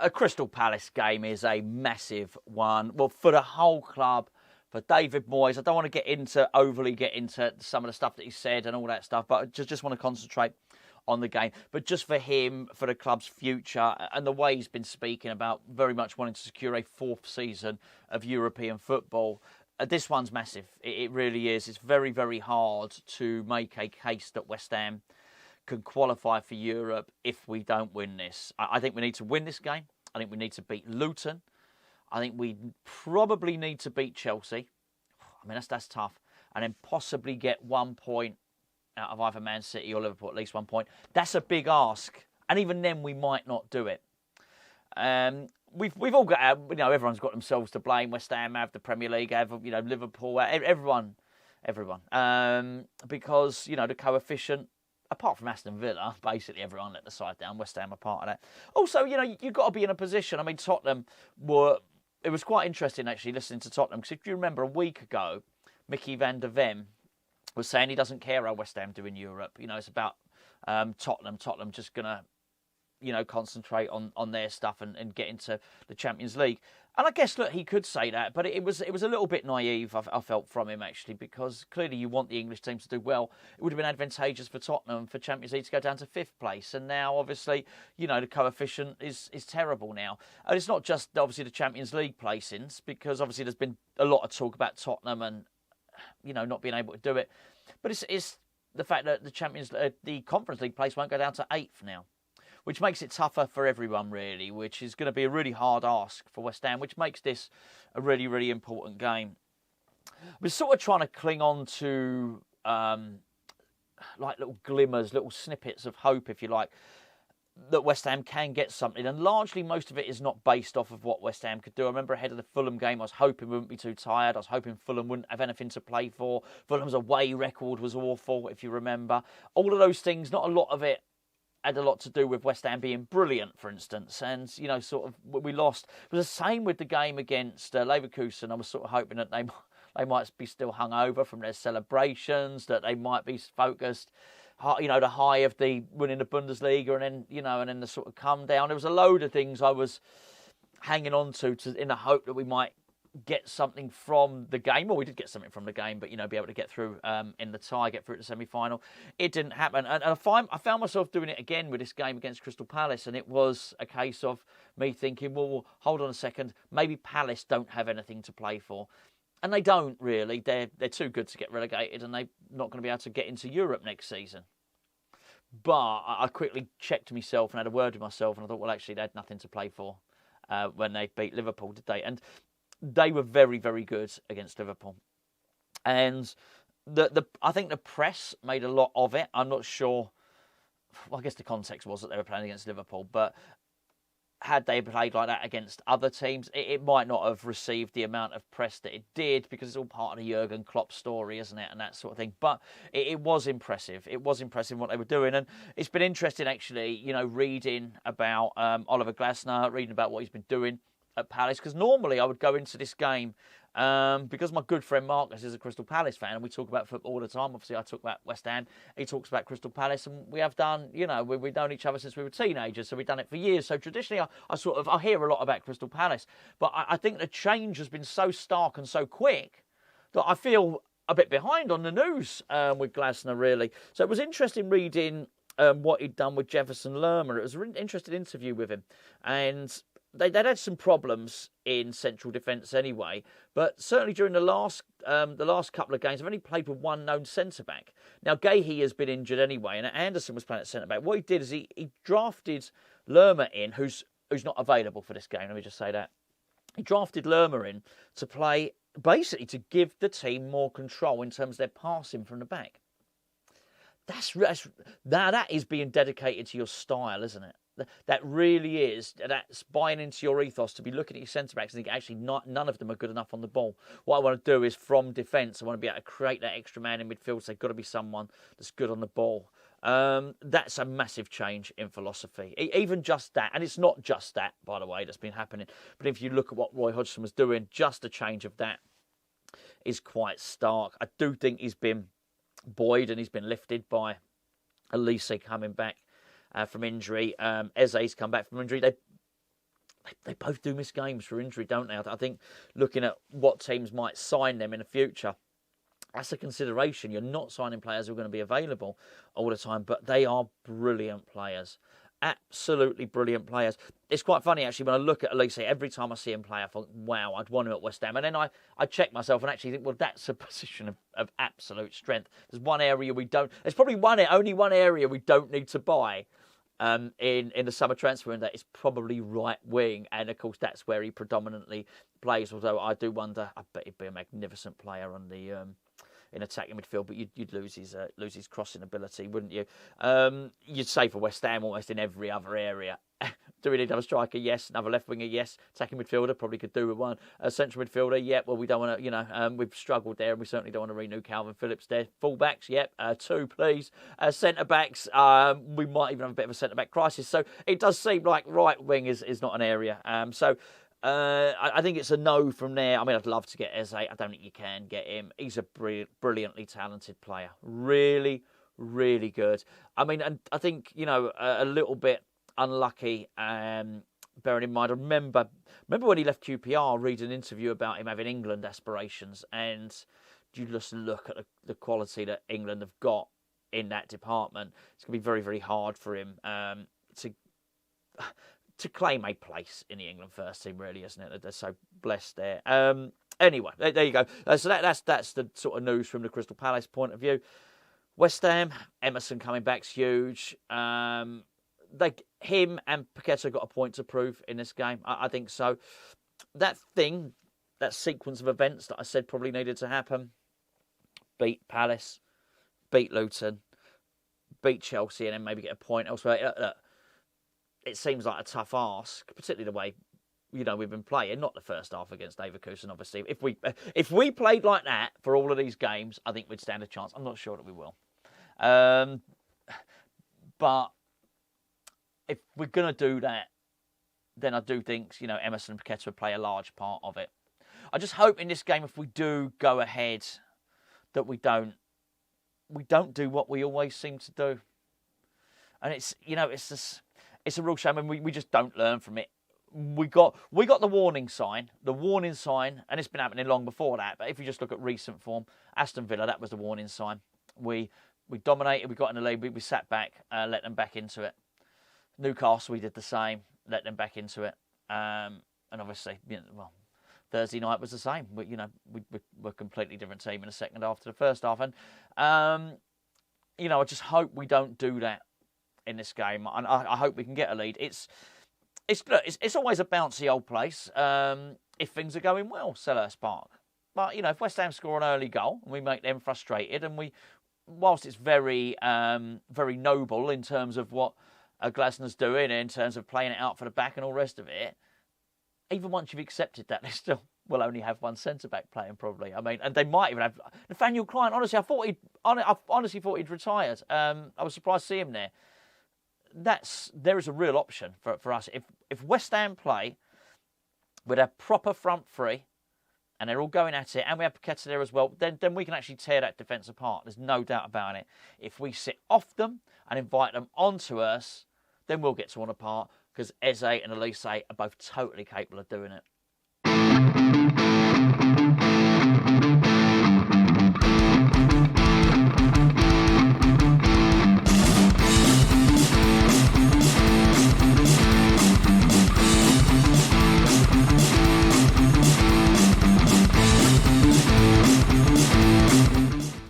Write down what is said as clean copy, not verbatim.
a Crystal Palace game is a massive one. Well, for the whole club, for David Moyes. I don't want to overly get into some of the stuff that he said and all that stuff, but I just want to concentrate on the game. But just for him, for the club's future, and the way he's been speaking about very much wanting to secure a 4th season of European football, this one's massive. It really is. It's very, very hard to make a case that West Ham can qualify for Europe if we don't win this. I think we need to win this game. I think we need to beat Luton. I think we probably need to beat Chelsea. I mean, that's tough. And then possibly get 1 point out of either Man City or Liverpool, at least 1 point. That's a big ask. And even then, we might not do it. We've all got, everyone's got themselves to blame. West Ham have the Premier League, have, Liverpool, everyone. Because, the coefficient, apart from Aston Villa, basically everyone let the side down. West Ham are part of that. Also, you've got to be in a position. I mean, Tottenham it was quite interesting, actually, listening to Tottenham. Because if you remember, a week ago, Mickey van der Ven was saying he doesn't care how West Ham do in Europe. It's about Tottenham. Tottenham just going to, concentrate on their stuff and get into the Champions League. And I guess, look, he could say that, but it was a little bit naive, I felt, from him, actually, because clearly you want the English teams to do well. It would have been advantageous for Tottenham, for Champions League, to go down to 5th place. And now, obviously, the coefficient is terrible now. And it's not just, obviously, the Champions League placings, because, obviously, there's been a lot of talk about Tottenham and, not being able to do it. But it's the fact that the Conference League place won't go down to 8th now, which makes it tougher for everyone, really, which is going to be a really hard ask for West Ham, which makes this a really, really important game. We're sort of trying to cling on to like little glimmers, little snippets of hope, if you like, that West Ham can get something. And largely most of it is not based off of what West Ham could do. I remember ahead of the Fulham game, I was hoping we wouldn't be too tired. I was hoping Fulham wouldn't have anything to play for. Fulham's away record was awful, if you remember. All of those things, not a lot of it had a lot to do with West Ham being brilliant, for instance. And, sort of, we lost. It was the same with the game against Leverkusen. I was sort of hoping that they might be still hungover from their celebrations, that they might be focused, the high of the winning the Bundesliga, and then the sort of come down. There was a load of things I was hanging on to in the hope that we might get something from the game. Well, we did get something from the game, but, be able to get through in the tie, get through to the semi-final. It didn't happen. And I found myself doing it again with this game against Crystal Palace, and it was a case of me thinking, well, hold on a second, maybe Palace don't have anything to play for. And they don't, really. They're too good to get relegated, and they're not going to be able to get into Europe next season. But I quickly checked myself and had a word with myself, and I thought, well, actually, they had nothing to play for when they beat Liverpool, did they? And they were very, very good against Liverpool. And I think the press made a lot of it. I'm not sure. Well, I guess the context was that they were playing against Liverpool, but had they played like that against other teams, it might not have received the amount of press that it did, because it's all part of the Jurgen Klopp story, isn't it, and that sort of thing. But it was impressive. It was impressive what they were doing. And it's been interesting, actually, reading about Oliver Glasner, reading about what he's been doing at Palace, because normally I would go into this game because my good friend Marcus is a Crystal Palace fan, and we talk about football all the time. Obviously, I talk about West Ham, he talks about Crystal Palace, and we have done, we've known each other since we were teenagers, so we've done it for years. So traditionally, I hear a lot about Crystal Palace, but I think the change has been so stark and so quick that I feel a bit behind on the news with Glasner, really. So it was interesting reading what he'd done with Jefferson Lerma. It was an interesting interview with him, and they'd had some problems in central defence anyway, but certainly during the last couple of games, they've only played with one known centre-back. Now, Gahey has been injured anyway, and Anderson was playing at centre-back. What he did is he drafted Lerma in, who's not available for this game, let me just say that. He drafted Lerma in to play, basically to give the team more control in terms of their passing from the back. That is being dedicated to your style, isn't it? That really is. That's buying into your ethos, to be looking at your centre-backs and thinking, actually, none of them are good enough on the ball. What I want to do is, from defence, I want to be able to create that extra man in midfield, so they've got to be someone that's good on the ball. That's a massive change in philosophy. Even just that, and it's not just that, by the way, that's been happening, but if you look at what Roy Hodgson was doing, just a change of that is quite stark. I do think he's been buoyed and he's been lifted by Elise coming back from injury. Eze's come back from injury. they both do miss games for injury, don't they? I think looking at what teams might sign them in the future, that's a consideration. You're not signing players who are going to be available all the time, but they are brilliant players. Absolutely brilliant players. It's quite funny, actually, when I look at Elise, every time I see him play, I think, wow, I'd want him at West Ham. And then I check myself and actually think, well, that's a position of absolute strength. There's one area we don't... There's probably only one area we don't need to buy in the summer transfer, and that is probably right wing. And, of course, that's where he predominantly plays. Although I do wonder, I bet he'd be a magnificent player on the... in attacking midfield, but you'd lose his crossing ability, wouldn't you? You'd say for West Ham almost in every other area. Do we need another striker? Yes. Another left winger? Yes. Attacking midfielder? Probably could do with one. Central midfielder? Yep. Well, we don't want to, we've struggled there, and we certainly don't want to renew Kalvin Phillips there. Full-backs? Yep. 2, please. Centre-backs? We might even have a bit of a centre-back crisis. So it does seem like right wing is not an area. I think it's a no from there. I mean, I'd love to get Eze. I don't think you can get him. He's a brilliantly talented player. Really, really good. I mean, and I think, a little bit unlucky, bearing in mind, I remember when he left QPR, read an interview about him having England aspirations, and you just look at the quality that England have got in that department. It's going to be very, very hard for him to claim a place in the England first team, really, isn't it? They're so blessed there. Anyway, there you go. So that's the sort of news from the Crystal Palace point of view. West Ham, Emerson coming back's huge. Him and Paqueta got a point to prove in this game. I think so. That sequence of events that I said probably needed to happen, beat Palace, beat Luton, beat Chelsea, and then maybe get a point elsewhere. Look, it seems like a tough ask, particularly the way we've been playing. Not the first half against Leverkusen, obviously. If we played like that for all of these games, I think we'd stand a chance. I'm not sure that we will, but if we're gonna do that, then I do think Emerson and Paqueta would play a large part of it. I just hope in this game, if we do go ahead, that we don't do what we always seem to do, and it's a real shame, and we just don't learn from it. We got the warning sign, and it's been happening long before that. But if you just look at recent form, Aston Villa, that was the warning sign. We dominated, we got in the lead, we sat back, let them back into it. Newcastle, we did the same, let them back into it, and obviously, Thursday night was the same. We're a completely different team in the second half to the first half, and I just hope we don't do that in this game, and I hope we can get a lead. It's always a bouncy old place if things are going well, Selhurst Park. But if West Ham score an early goal and we make them frustrated, and whilst it's very very noble in terms of what Glasner's doing in terms of playing it out for the back and all the rest of it, even once you've accepted that, they still will only have one centre back playing probably. I mean, and they might even have Nathaniel Klein. Honestly, I honestly thought he'd retired. I was surprised to see him there. There is a real option for us. If West Ham play with a proper front three and they're all going at it, and we have Paqueta there as well, then we can actually tear that defence apart. There's no doubt about it. If we sit off them and invite them onto us, then we'll get torn apart, because Eze and Elise are both totally capable of doing it.